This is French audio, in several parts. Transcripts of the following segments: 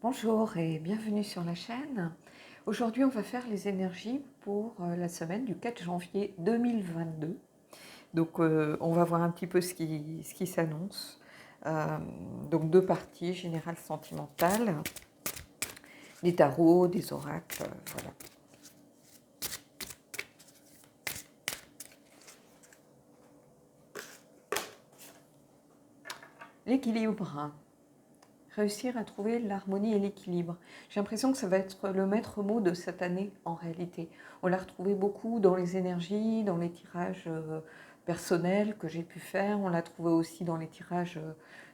Bonjour et bienvenue sur la chaîne. Aujourd'hui, on va faire les énergies pour la semaine du 4 janvier 2022. Donc, on va voir un petit peu ce qui s'annonce. Euh, donc, deux parties, générale, sentimentale, des tarots, des oracles, voilà. L'équilibre. Réussir à trouver l'harmonie et l'équilibre. J'ai l'impression que ça va être le maître mot de cette année en réalité. On l'a retrouvé beaucoup dans les énergies, dans les tirages personnels que j'ai pu faire. On l'a trouvé aussi dans les tirages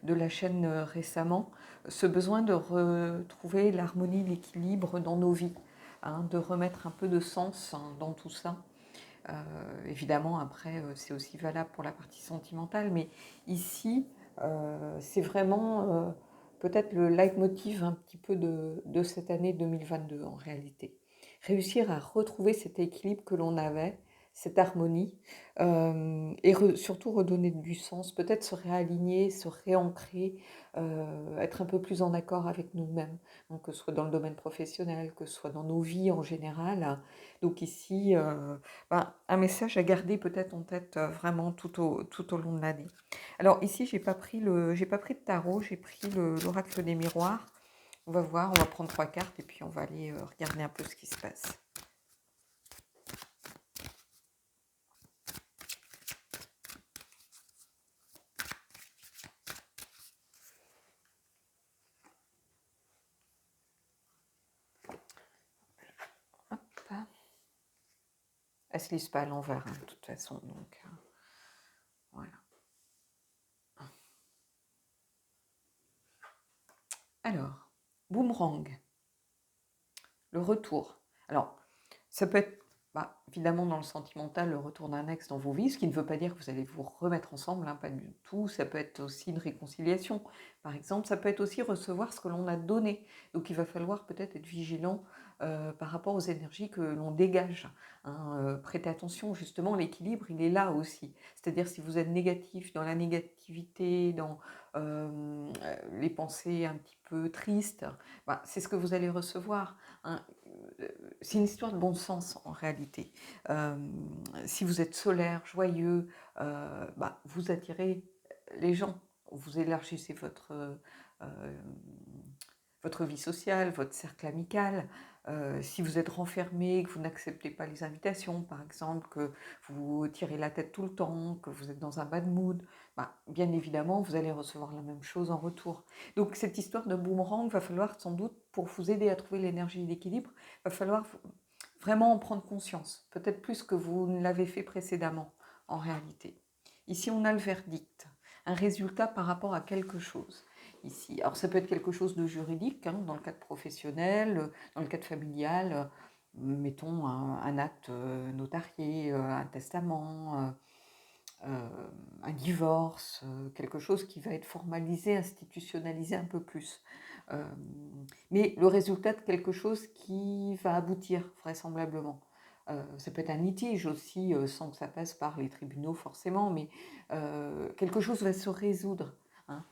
de la chaîne récemment. Ce besoin de retrouver l'harmonie, l'équilibre dans nos vies, hein, de remettre un peu de sens hein, dans tout ça. Évidemment, après, c'est aussi valable pour la partie sentimentale, mais ici, c'est vraiment peut-être le leitmotiv un petit peu de cette année 2022 en réalité. Réussir à retrouver cet équilibre que l'on avait, cette harmonie, et surtout redonner du sens, peut-être se réaligner, se réancrer, être un peu plus en accord avec nous-mêmes, donc, que ce soit dans le domaine professionnel, que ce soit dans nos vies en général. Donc ici, un message à garder peut-être en tête vraiment tout au long de l'année. Alors ici, j'ai pas pris de tarot, j'ai pris l'oracle des miroirs. On va voir, on va prendre 3 cartes et puis on va aller regarder un peu ce qui se passe. Hop. Elles se lisent pas à l'envers, hein, de toute façon, donc voilà. Alors, boomerang, le retour. Alors, ça peut être évidemment dans le sentimental, le retour d'un ex dans vos vies, ce qui ne veut pas dire que vous allez vous remettre ensemble, hein, pas du tout. Ça peut être aussi une réconciliation, par exemple. Ça peut être aussi recevoir ce que l'on a donné. Donc il va falloir peut-être être vigilant par rapport aux énergies que l'on dégage, hein. Prêtez attention, justement, l'équilibre, il est là aussi. C'est-à-dire si vous êtes négatif, dans la négativité, dans les pensées un petit peu tristes, c'est ce que vous allez recevoir, hein. C'est une histoire de bon sens en réalité. Euh, si vous êtes solaire, joyeux, vous attirez les gens, vous élargissez votre vie sociale, votre cercle amical. Si vous êtes renfermé, que vous n'acceptez pas les invitations, par exemple, que vous tirez la tête tout le temps, que vous êtes dans un bad mood, bien évidemment, vous allez recevoir la même chose en retour. Donc cette histoire de boomerang, va falloir sans doute, pour vous aider à trouver l'énergie et l'équilibre, va falloir vraiment en prendre conscience, peut-être plus que vous ne l'avez fait précédemment, en réalité. Ici, on a le verdict, un résultat par rapport à quelque chose. Ici, alors ça peut être quelque chose de juridique, hein, dans le cadre professionnel, dans le cadre familial, mettons un acte notarié, un testament, un divorce, quelque chose qui va être formalisé, institutionnalisé un peu plus. Mais le résultat de quelque chose qui va aboutir vraisemblablement. Ça peut être un litige aussi, sans que ça passe par les tribunaux forcément, mais quelque chose va se résoudre, hein.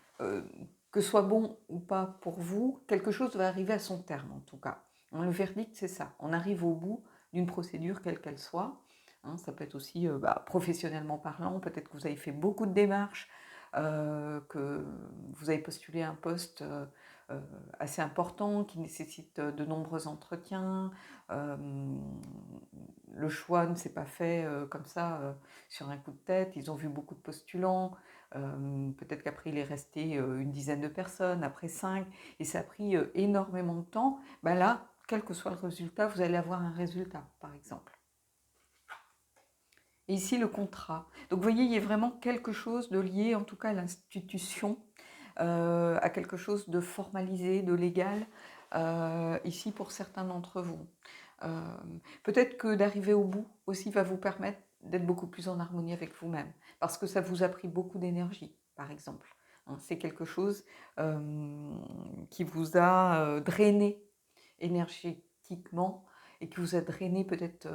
Que ce soit bon ou pas pour vous, quelque chose va arriver à son terme en tout cas. Le verdict, c'est ça. On arrive au bout d'une procédure, quelle qu'elle soit. Hein, ça peut être aussi professionnellement parlant, peut-être que vous avez fait beaucoup de démarches, que vous avez postulé un poste assez important qui nécessite de nombreux entretiens. Le choix ne s'est pas fait comme ça sur un coup de tête. Ils ont vu beaucoup de postulants. Peut-être qu'après il est resté une dizaine de personnes, après 5, et ça a pris énormément de temps. Là, quel que soit le résultat, vous allez avoir un résultat, par exemple. Et ici, le contrat. Donc, vous voyez, il y a vraiment quelque chose de lié, en tout cas, à l'institution, à quelque chose de formalisé, de légal, ici, pour certains d'entre vous. Euh, Peut-être que d'arriver au bout aussi va vous permettre d'être beaucoup plus en harmonie avec vous-même, parce que ça vous a pris beaucoup d'énergie, par exemple. Hein, c'est quelque chose qui vous a drainé énergétiquement, et que vous êtes drainé peut-être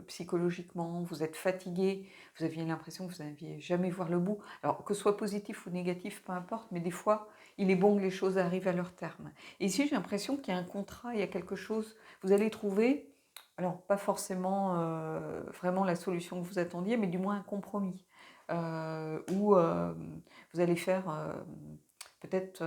psychologiquement, vous êtes fatigué, vous aviez l'impression que vous n'aviez jamais voir le bout. Alors que ce soit positif ou négatif, peu importe, mais des fois, il est bon que les choses arrivent à leur terme. Et ici, j'ai l'impression qu'il y a un contrat, il y a quelque chose, vous allez trouver, alors pas forcément vraiment la solution que vous attendiez, mais du moins un compromis. Où vous allez faire peut-être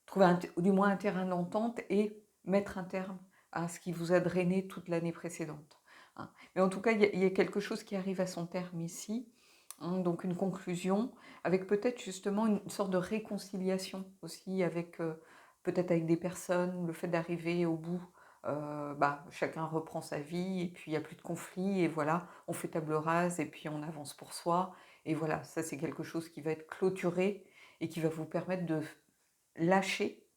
trouver du moins un terrain d'entente et mettre un terme à ce qui vous a drainé toute l'année précédente. Hein. Mais en tout cas, il y a quelque chose qui arrive à son terme ici, hein, donc une conclusion, avec peut-être justement une sorte de réconciliation aussi, avec peut-être avec des personnes, le fait d'arriver au bout. Chacun reprend sa vie et puis il n'y a plus de conflit et voilà, on fait table rase et puis on avance pour soi et voilà, ça c'est quelque chose qui va être clôturé et qui va vous permettre de lâcher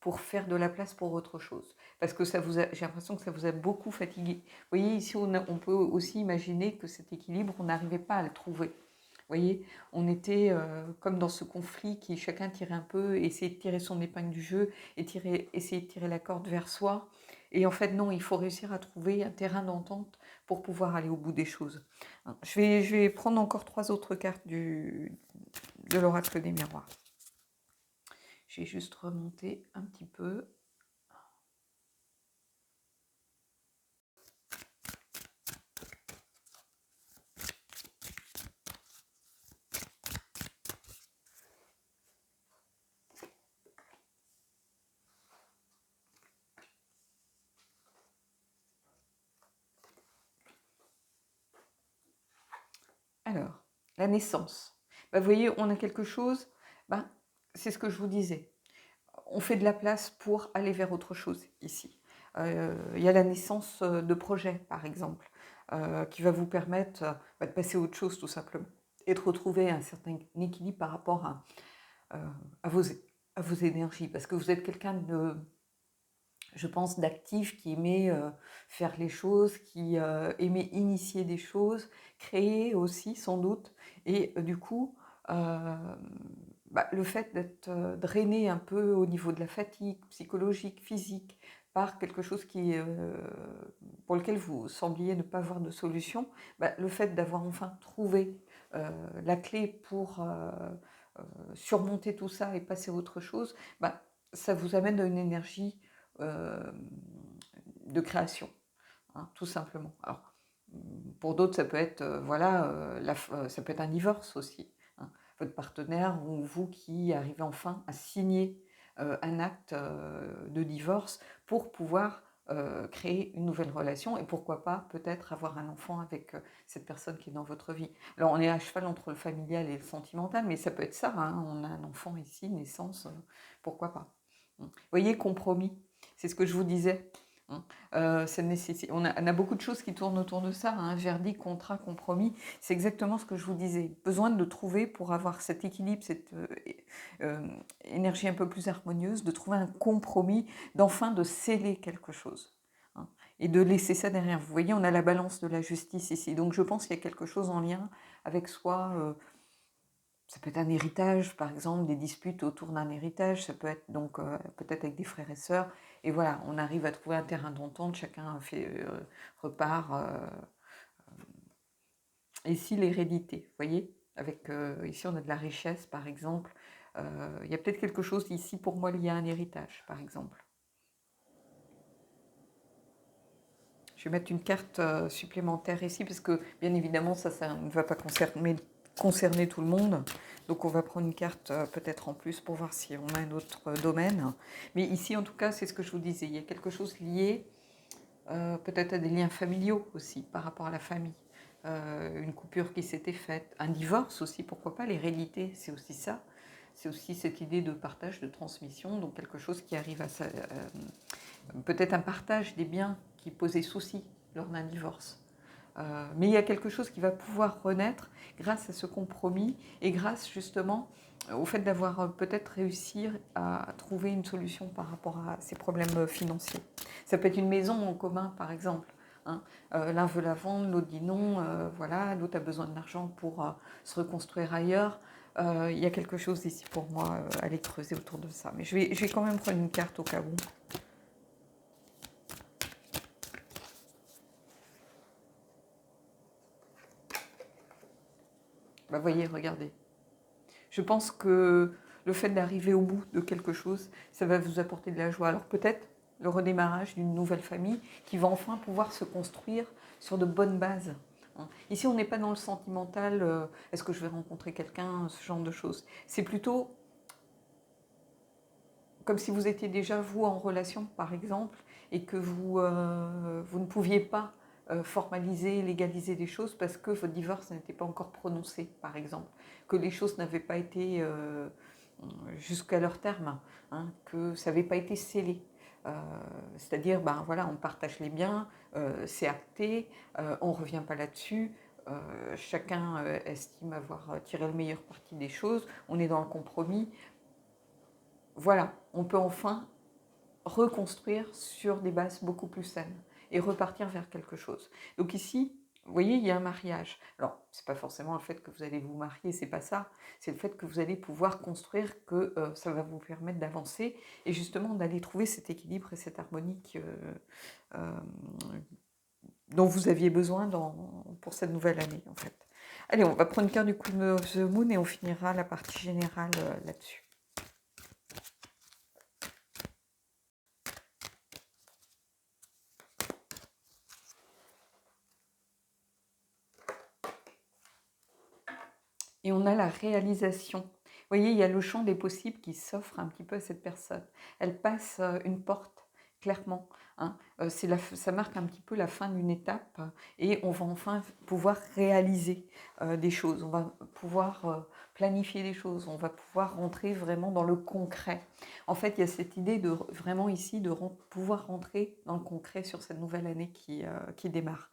pour faire de la place pour autre chose. Parce que j'ai l'impression que ça vous a beaucoup fatigué. Vous voyez, ici, on peut aussi imaginer que cet équilibre, on n'arrivait pas à le trouver. Vous voyez, on était comme dans ce conflit qui chacun tirait un peu, essayait de tirer son épingle du jeu et essayer de tirer la corde vers soi. Et en fait, non, il faut réussir à trouver un terrain d'entente pour pouvoir aller au bout des choses. Je vais prendre encore 3 autres cartes de l'oracle des miroirs. Je vais juste remonter un petit peu. Alors, la naissance. Vous voyez, on a quelque chose, c'est ce que je vous disais. On fait de la place pour aller vers autre chose ici. Il y a la naissance de projets, par exemple, qui va vous permettre de passer à autre chose, tout simplement, et de retrouver un certain équilibre par rapport à vos énergies, parce que vous êtes quelqu'un de, je pense, d'actif, qui aimait faire les choses, qui aimait initier des choses, créer aussi, sans doute, et du coup, le fait d'être drainé un peu au niveau de la fatigue psychologique, physique, par quelque chose pour lequel vous sembliez ne pas avoir de solution, le fait d'avoir enfin trouvé la clé pour surmonter tout ça et passer à autre chose, ça vous amène à une énergie euh, de création, hein, tout simplement. Alors, pour d'autres, ça peut être, ça peut être un divorce aussi. Hein. Votre partenaire ou vous qui arrivez enfin à signer un acte de divorce pour pouvoir créer une nouvelle relation et pourquoi pas peut-être avoir un enfant avec cette personne qui est dans votre vie. Alors on est à cheval entre le familial et le sentimental, mais ça peut être ça, hein. On a un enfant ici, naissance, pourquoi pas. Vous voyez, compromis, c'est ce que je vous disais. Hein. On a beaucoup de choses qui tournent autour de ça, hein, verdict, contrat, compromis. C'est exactement ce que je vous disais. Besoin de trouver pour avoir cet équilibre, cette énergie un peu plus harmonieuse, de trouver un compromis, d'enfin de sceller quelque chose. Hein, et de laisser ça derrière. Vous voyez, on a la balance de la justice ici. Donc je pense qu'il y a quelque chose en lien avec soi. Ça peut être un héritage, par exemple, des disputes autour d'un héritage, ça peut être donc peut-être avec des frères et sœurs, et voilà, on arrive à trouver un terrain d'entente, chacun repart. Ici, l'hérédité, vous voyez, avec ici on a de la richesse, par exemple, il y a peut-être quelque chose ici pour moi lié à un héritage, par exemple. Je vais mettre une carte supplémentaire ici, parce que bien évidemment, ça ne va pas concerner tout le monde. Donc on va prendre une carte peut-être en plus pour voir si on a un autre domaine. Mais ici, en tout cas, c'est ce que je vous disais. Il y a quelque chose lié peut-être à des liens familiaux aussi, par rapport à la famille. Une coupure qui s'était faite, un divorce aussi, pourquoi pas, l'hérédité, c'est aussi ça. C'est aussi cette idée de partage, de transmission, donc quelque chose qui arrive à ça. Peut-être un partage des biens qui posait souci lors d'un divorce. Mais il y a quelque chose qui va pouvoir renaître grâce à ce compromis et grâce justement au fait d'avoir peut-être réussi à trouver une solution par rapport à ces problèmes financiers. Ça peut être une maison en commun, par exemple. Hein. L'un veut la vendre, l'autre dit non, voilà, l'autre a besoin de l'argent pour se reconstruire ailleurs. Il y a quelque chose ici pour moi à aller creuser autour de ça. Mais je vais quand même prendre une carte au cas où. Bah, voyez, regardez. Je pense que le fait d'arriver au bout de quelque chose, ça va vous apporter de la joie. Alors peut-être le redémarrage d'une nouvelle famille qui va enfin pouvoir se construire sur de bonnes bases. Hein. Ici, on n'est pas dans le sentimental, est-ce que je vais rencontrer quelqu'un, ce genre de choses. C'est plutôt comme si vous étiez déjà vous en relation, par exemple, et que vous ne pouviez pas formaliser, légaliser les choses parce que votre divorce n'était pas encore prononcé, par exemple, que les choses n'avaient pas été jusqu'à leur terme, hein, que ça n'avait pas été scellé. Euh, C'est-à-dire, ben voilà, on partage les biens, c'est acté, on ne revient pas là-dessus. Chacun estime avoir tiré le meilleur parti des choses, on est dans le compromis. Voilà, on peut enfin reconstruire sur des bases beaucoup plus saines et repartir vers quelque chose. Donc ici, vous voyez, il y a un mariage. Alors, c'est pas forcément le fait que vous allez vous marier, c'est pas ça. C'est le fait que vous allez pouvoir construire, que ça va vous permettre d'avancer et justement d'aller trouver cet équilibre et cette harmonie euh, dont vous aviez besoin pour cette nouvelle année, en fait. Allez, on va prendre une carte du Queen of the Moon et on finira la partie générale là-dessus. Et on a la réalisation. Vous voyez, il y a le champ des possibles qui s'offre un petit peu à cette personne. Elle passe une porte, clairement. Hein. Ça marque un petit peu la fin d'une étape et on va enfin pouvoir réaliser des choses. On va pouvoir planifier des choses. On va pouvoir rentrer vraiment dans le concret. En fait, il y a cette idée de vraiment ici de pouvoir rentrer dans le concret sur cette nouvelle année qui démarre.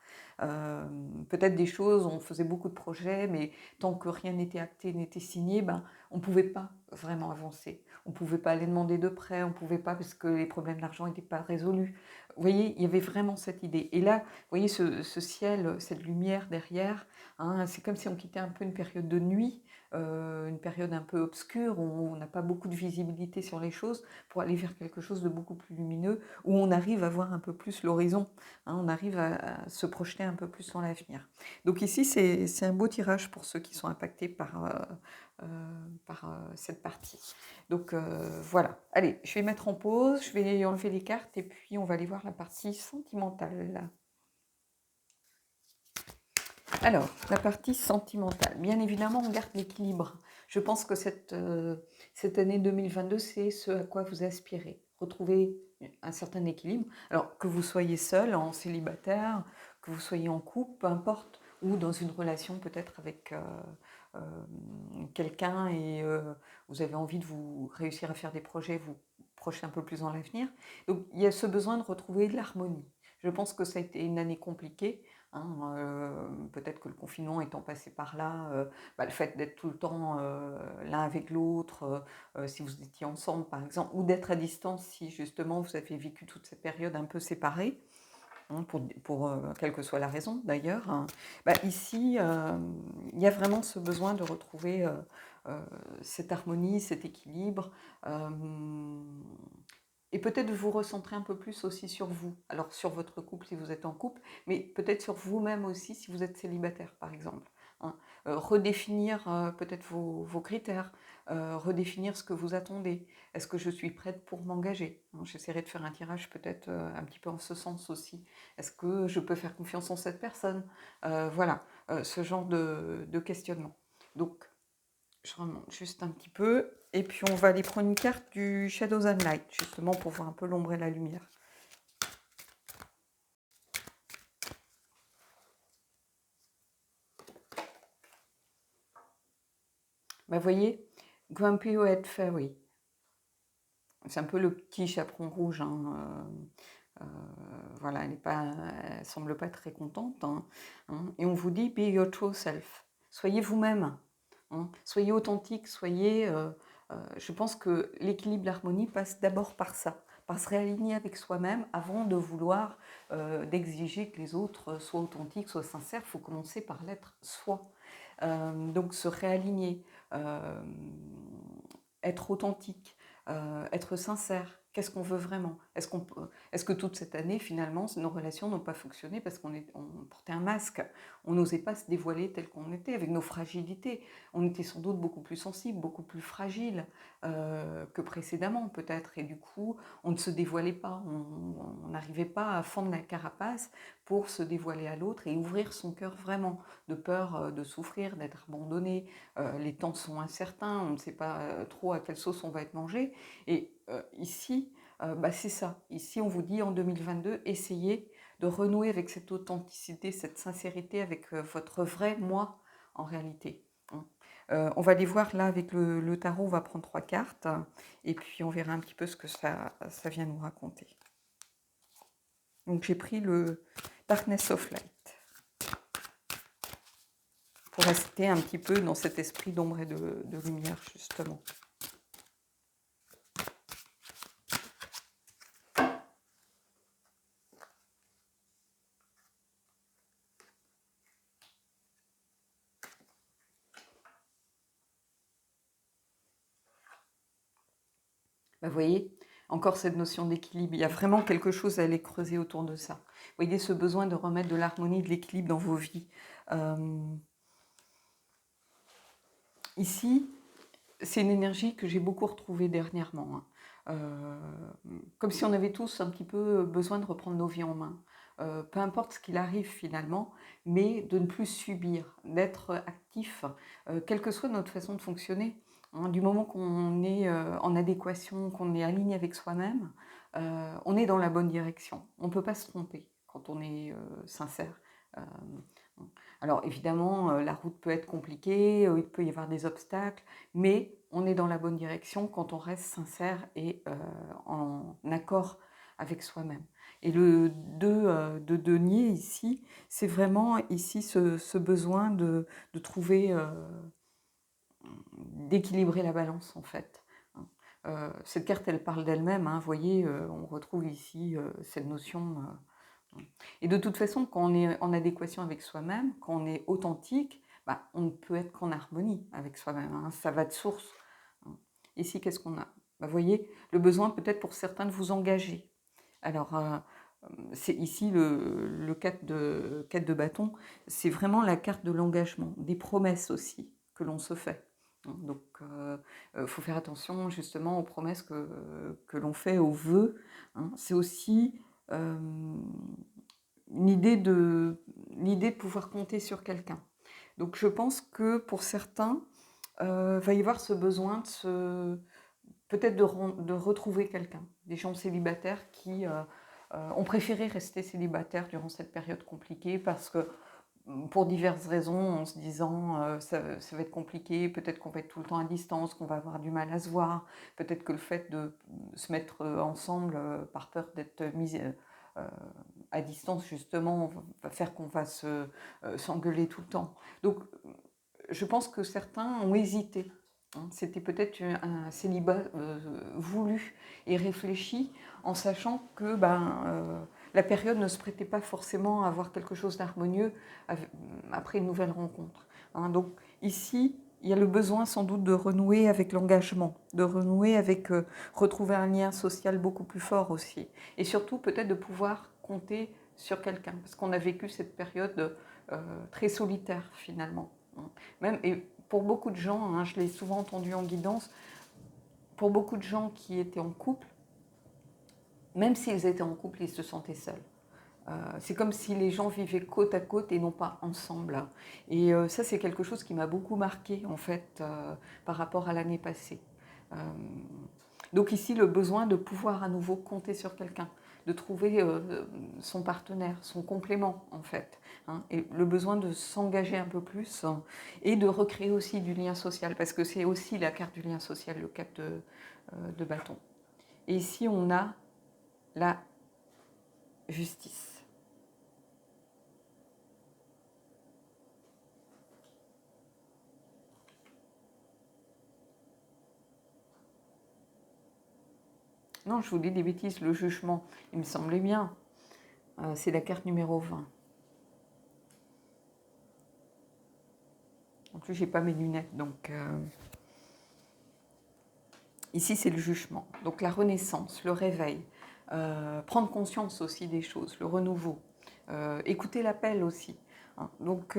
Peut-être des choses, on faisait beaucoup de projets, mais tant que rien n'était acté, n'était signé, ben, on ne pouvait pas vraiment avancer. On ne pouvait pas aller demander de prêt, on ne pouvait pas parce que les problèmes d'argent n'étaient pas résolus. Vous voyez, il y avait vraiment cette idée. Et là, vous voyez ce ciel, cette lumière derrière, hein, c'est comme si on quittait un peu une période de nuit, une période un peu obscure, où on n'a pas beaucoup de visibilité sur les choses, pour aller vers quelque chose de beaucoup plus lumineux, où on arrive à voir un peu plus l'horizon, hein, on arrive à se projeter un peu plus dans l'avenir. Donc ici, c'est un beau tirage pour ceux qui sont impactés par cette partie. Donc voilà. Allez, je vais mettre en pause, je vais enlever les cartes et puis on va aller voir la partie sentimentale. Alors, la partie sentimentale. Bien évidemment, on garde l'équilibre. Je pense que cette année 2022, c'est ce à quoi vous aspirez. Retrouver un certain équilibre. Alors, que vous soyez seul, en célibataire, que vous soyez en couple, peu importe, ou dans une relation peut-être avec euh, quelqu'un et vous avez envie de vous réussir à faire des projets, vous projeter un peu plus dans l'avenir. Donc, il y a ce besoin de retrouver de l'harmonie. Je pense que ça a été une année compliquée. Hein, peut-être que le confinement étant passé par là, le fait d'être tout le temps l'un avec l'autre, si vous étiez ensemble par exemple, ou d'être à distance si justement vous avez vécu toute cette période un peu séparée, hein, pour quelle que soit la raison d'ailleurs, hein, ici il y a vraiment ce besoin de retrouver cette harmonie, cet équilibre. Et peut-être vous recentrer un peu plus aussi sur vous. Alors sur votre couple si vous êtes en couple, mais peut-être sur vous-même aussi si vous êtes célibataire par exemple. Hein. Redéfinir peut-être vos critères, redéfinir ce que vous attendez. Est-ce que je suis prête pour m'engager? J'essaierai de faire un tirage peut-être un petit peu en ce sens aussi. Est-ce que je peux faire confiance en cette personne? Voilà, ce genre de questionnement. Donc je remonte juste un petit peu. Et puis on va aller prendre une carte du Shadows and Light, justement pour voir un peu l'ombre et la lumière. Vous voyez, Grumpy Red Fairy. C'est un peu le petit chaperon rouge. Hein. Voilà, elle semble pas très contente. Hein. Et on vous dit, be your true self. Soyez vous-même. Hein. Soyez authentique, je pense que l'équilibre, l'harmonie passe d'abord par ça, par se réaligner avec soi-même avant de vouloir d'exiger que les autres soient authentiques, soient sincères. Il faut commencer par l'être soi. Donc se réaligner, être authentique, être sincère, Qu'est-ce qu'on veut vraiment? Est-ce que toute cette année, finalement, nos relations n'ont pas fonctionné parce on portait un masque? On n'osait pas se dévoiler tel qu'on était, avec nos fragilités. On était sans doute beaucoup plus sensibles, beaucoup plus fragiles que précédemment, peut-être. Et du coup, on ne se dévoilait pas. On n'arrivait pas à fendre la carapace pour se dévoiler à l'autre et ouvrir son cœur vraiment, de peur de souffrir, d'être abandonné. Les temps sont incertains, on ne sait pas trop à quelle sauce on va être mangé. Et ici, bah, c'est ça. Ici, on vous dit en 2022, essayez de renouer avec cette authenticité, cette sincérité, avec votre vrai moi en réalité. Hein. On va les voir là avec le tarot, on va prendre 3 cartes et puis on verra un petit peu ce que ça vient nous raconter. Donc j'ai pris le Darkness of Light pour rester un petit peu dans cet esprit d'ombre et de lumière justement. Bah, vous voyez, encore cette notion d'équilibre, il y a vraiment quelque chose à aller creuser autour de ça. Vous voyez ce besoin de remettre de l'harmonie, de l'équilibre dans vos vies. Ici, c'est une énergie que j'ai beaucoup retrouvée dernièrement. Hein. Comme si on avait tous un petit peu besoin de reprendre nos vies en main. Peu importe ce qu'il arrive finalement, mais de ne plus subir, d'être actif, quelle que soit notre façon de fonctionner. Hein, du moment qu'on est en adéquation, qu'on est aligné avec soi-même, on est dans la bonne direction. On ne peut pas se tromper quand on est sincère. Euh, alors évidemment, la route peut être compliquée, il peut y avoir des obstacles, mais on est dans la bonne direction quand on reste sincère et en accord avec soi-même. Et le 2 de denier ici, c'est vraiment ici ce besoin de trouver, d'équilibrer la balance en fait. Cette carte, elle parle d'elle-même, hein, vous voyez, on retrouve ici cette notion. Et de toute façon, quand on est en adéquation avec soi-même, quand on est authentique, bah, on ne peut être qu'en harmonie avec soi-même. Hein, ça va de source. Ici, qu'est-ce qu'on a? Bah, vous voyez, le besoin peut-être pour certains de vous engager. Alors, c'est ici le 4 de bâton, c'est vraiment la carte de l'engagement, des promesses aussi que l'on se fait. Donc, faut faire attention justement aux promesses que l'on fait, aux vœux. Hein. C'est aussi l'idée de pouvoir compter sur quelqu'un. Donc je pense que pour certains, va y avoir ce besoin peut-être de retrouver quelqu'un. Des gens célibataires qui ont préféré rester célibataires durant cette période compliquée parce que pour diverses raisons, en se disant ça va être compliqué, peut-être qu'on va être tout le temps à distance, qu'on va avoir du mal à se voir, peut-être que le fait de se mettre ensemble par peur d'être mis à distance, justement, va faire qu'on va s'engueuler tout le temps. Donc, je pense que certains ont hésité. Hein. C'était peut-être un célibat voulu et réfléchi, en sachant que la période ne se prêtait pas forcément à avoir quelque chose d'harmonieux après une nouvelle rencontre. Hein. Donc ici, il y a le besoin sans doute de renouer avec l'engagement, de renouer avec retrouver un lien social beaucoup plus fort aussi. Et surtout peut-être de pouvoir compter sur quelqu'un, parce qu'on a vécu cette période très solitaire finalement. Même, et pour beaucoup de gens, hein, je l'ai souvent entendu en guidance, pour beaucoup de gens qui étaient en couple, même s'ils étaient en couple, ils se sentaient seuls. C'est comme si les gens vivaient côte à côte et non pas ensemble. Et ça, c'est quelque chose qui m'a beaucoup marqué, en fait, par rapport à l'année passée. Donc ici, le besoin de pouvoir à nouveau compter sur quelqu'un, de trouver son partenaire, son complément, en fait. Hein, et le besoin de s'engager un peu plus et de recréer aussi du lien social, parce que c'est aussi la carte du lien social, le 4 de bâton. Et ici, on a la justice. Non, je vous dis des bêtises, le jugement, il me semblait bien. C'est la carte numéro 20. En plus, j'ai pas mes lunettes, donc... Ici, c'est le jugement. Donc la renaissance, le réveil, prendre conscience aussi des choses, le renouveau, écouter l'appel aussi. Hein. Donc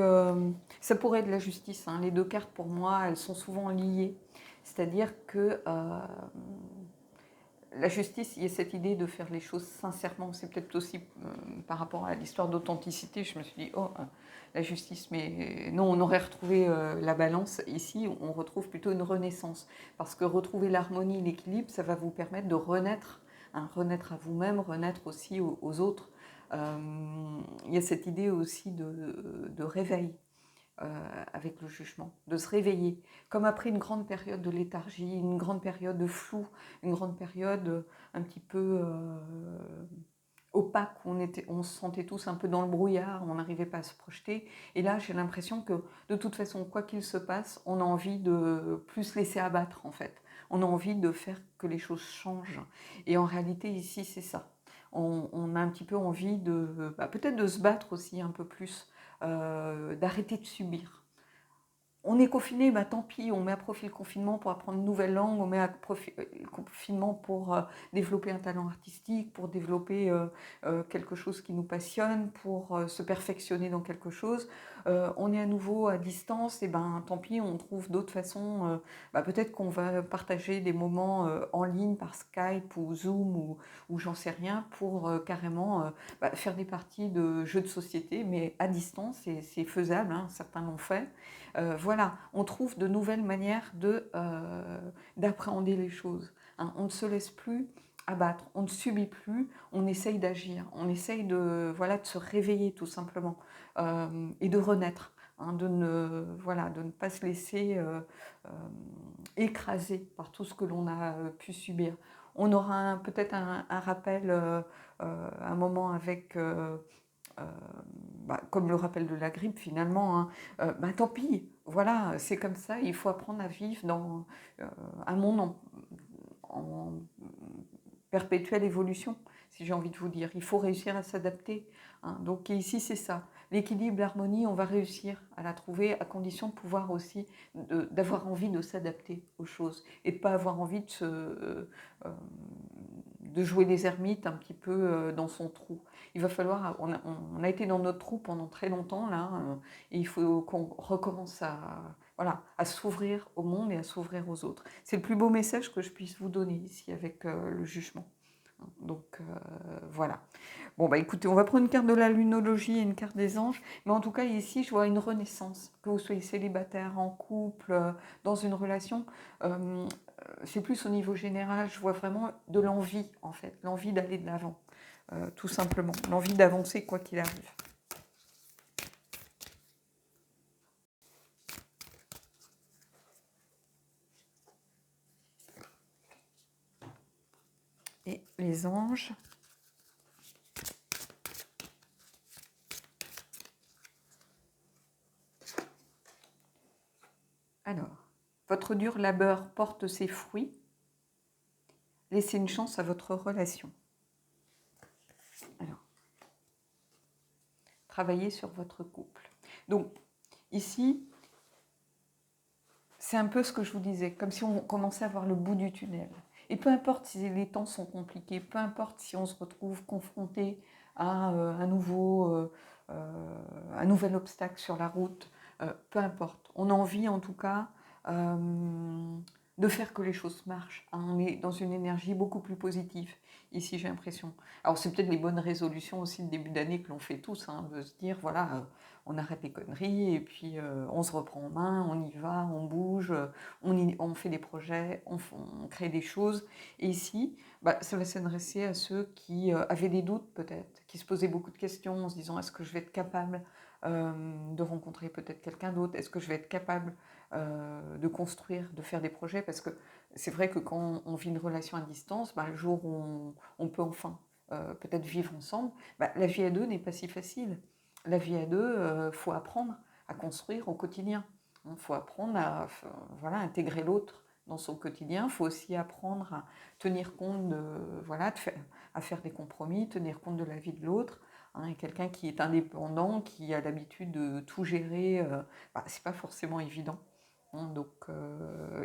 ça pourrait être la justice. Hein. Les deux cartes, pour moi, elles sont souvent liées. C'est-à-dire que la justice, il y a cette idée de faire les choses sincèrement. C'est peut-être aussi par rapport à l'histoire d'authenticité, je me suis dit, oh, la justice, mais non, on aurait retrouvé la balance. Ici, on retrouve plutôt une renaissance. Parce que retrouver l'harmonie, l'équilibre, ça va vous permettre de renaître, hein, renaître à vous-même, renaître aussi aux autres. Il y a cette idée aussi de réveil. Avec le jugement, de se réveiller, comme après une grande période de léthargie, une grande période de flou, une grande période un petit peu opaque, où on se sentait tous un peu dans le brouillard, on n'arrivait pas à se projeter. Et là, j'ai l'impression que de toute façon, quoi qu'il se passe, on a envie de plus se laisser abattre en fait. On a envie de faire que les choses changent. Et en réalité, ici, c'est ça. On a un petit peu envie de, peut-être de se battre aussi un peu plus, d'arrêter de subir. On est confiné, bah tant pis, on met à profit le confinement pour apprendre une nouvelle langue, on met à profit le confinement pour développer un talent artistique, pour développer quelque chose qui nous passionne, pour se perfectionner dans quelque chose. On est à nouveau à distance, et ben tant pis, on trouve d'autres façons. Peut-être qu'on va partager des moments en ligne par Skype ou Zoom ou j'en sais rien pour carrément faire des parties de jeux de société, mais à distance, et c'est faisable, hein, certains l'ont fait. Voilà, on trouve de nouvelles manières d'appréhender les choses. Hein. On ne se laisse plus abattre, on ne subit plus, on essaye d'agir, on essaye de se réveiller tout simplement et de renaître. Hein, de ne pas se laisser écraser par tout ce que l'on a pu subir. On aura peut-être un rappel, un moment avec euh, comme le rappel de la grippe finalement, hein, tant pis, voilà, c'est comme ça, il faut apprendre à vivre dans un monde en perpétuelle évolution, si j'ai envie de vous dire. Il faut réussir à s'adapter. Hein. Donc ici, c'est ça. L'équilibre, l'harmonie, on va réussir à la trouver à condition de pouvoir aussi, d'avoir envie de s'adapter aux choses et de ne pas avoir envie de jouer les ermites un petit peu dans son trou. Il va falloir, on a été dans notre trou pendant très longtemps là, et il faut qu'on recommence à s'ouvrir au monde et à s'ouvrir aux autres. C'est le plus beau message que je puisse vous donner ici avec le jugement. Donc voilà. Bon écoutez, on va prendre une carte de la lunologie et une carte des anges, mais en tout cas ici je vois une renaissance, que vous soyez célibataire, en couple, dans une relation, c'est plus au niveau général, je vois vraiment de l'envie en fait, l'envie d'aller de l'avant, tout simplement, l'envie d'avancer quoi qu'il arrive. Et les anges. Alors, votre dur labeur porte ses fruits. Laissez une chance à votre relation. Alors, travaillez sur votre couple. Donc, ici, c'est un peu ce que je vous disais, comme si on commençait à voir le bout du tunnel. Et peu importe si les temps sont compliqués, peu importe si on se retrouve confronté à un nouvel obstacle sur la route, peu importe. On a envie en tout cas de faire que les choses marchent. Hein. On est dans une énergie beaucoup plus positive, ici j'ai l'impression. Alors c'est peut-être les bonnes résolutions aussi de début d'année que l'on fait tous, hein, de se dire voilà, on arrête les conneries et puis on se reprend en main, on y va, on bouge, on fait des projets, on crée des choses. Et ici, ça va s'adresser à ceux qui avaient des doutes peut-être, qui se posaient beaucoup de questions en se disant est-ce que je vais être capable de rencontrer peut-être quelqu'un d'autre, est-ce que je vais être capable de construire, de faire des projets, parce que c'est vrai que quand on vit une relation à distance, le jour où on peut enfin peut-être vivre ensemble, la vie à deux n'est pas si facile. La vie à deux, il faut apprendre à construire au quotidien. Il faut apprendre à intégrer l'autre dans son quotidien. Il faut aussi apprendre à tenir compte à faire des compromis, tenir compte de la vie de l'autre. Hein, quelqu'un qui est indépendant, qui a l'habitude de tout gérer, c'est pas forcément évident. hein. Donc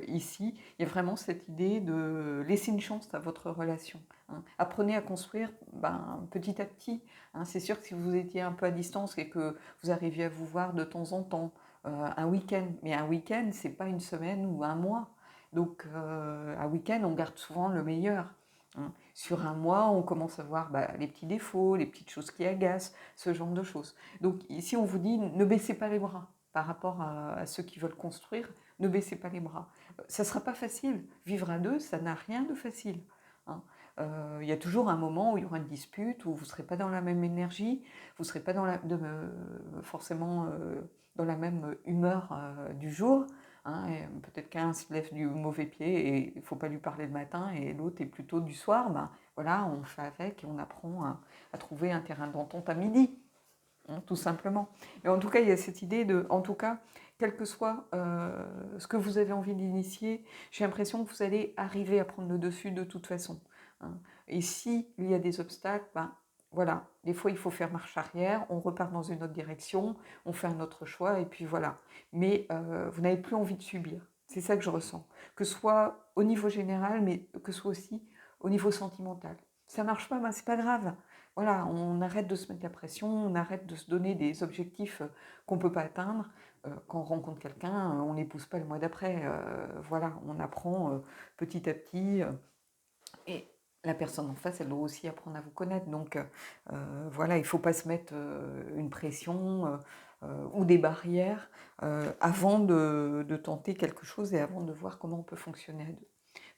ici, il y a vraiment cette idée de laisser une chance à votre relation, hein. Apprenez à construire petit à petit, hein. C'est sûr que si vous étiez un peu à distance et que vous arriviez à vous voir de temps en temps, un week-end, mais un week-end, c'est pas une semaine ou un mois. Donc un week-end, on garde souvent le meilleur, hein. Sur un mois, on commence à voir les petits défauts, les petites choses qui agacent, ce genre de choses. Donc ici, on vous dit, ne baissez pas les bras par rapport à ceux qui veulent construire, ne baissez pas les bras. Ça ne sera pas facile. Vivre à deux, ça n'a rien de facile, hein. Il y a toujours un moment où il y aura une dispute, où vous ne serez pas dans la même énergie, vous ne serez pas forcément dans la même humeur du jour, hein. Peut-être qu'un se lève du mauvais pied et il ne faut pas lui parler le matin, et l'autre est plutôt du soir. Voilà, on fait avec et on apprend à trouver un terrain d'entente à midi, hein, tout simplement. Mais en tout cas, il y a cette idée de, en tout cas, quel que soit ce que vous avez envie d'initier, j'ai l'impression que vous allez arriver à prendre le dessus de toute façon, hein. Et s'il y a des obstacles, voilà, des fois il faut faire marche arrière, on repart dans une autre direction, on fait un autre choix, et puis voilà. Mais vous n'avez plus envie de subir. C'est ça que je ressens. Que ce soit au niveau général, mais que ce soit aussi au niveau sentimental. Ça marche pas, c'est pas grave. Voilà, on arrête de se mettre la pression, on arrête de se donner des objectifs qu'on ne peut pas atteindre. Quand on rencontre quelqu'un, on n'épouse pas le mois d'après. Voilà, on apprend petit à petit. Et la personne en face, elle doit aussi apprendre à vous connaître. Donc voilà, il ne faut pas se mettre une pression ou des barrières avant de tenter quelque chose et avant de voir comment on peut fonctionner à deux.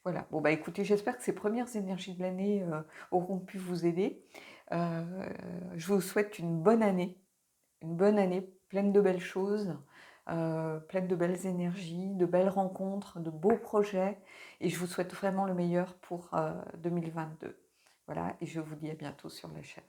Voilà, bon écoutez, j'espère que ces premières énergies de l'année auront pu vous aider. Je vous souhaite une bonne année pleine de belles choses, pleine de belles énergies, de belles rencontres, de beaux projets, et je vous souhaite vraiment le meilleur pour 2022. Voilà, et je vous dis à bientôt sur la chaîne.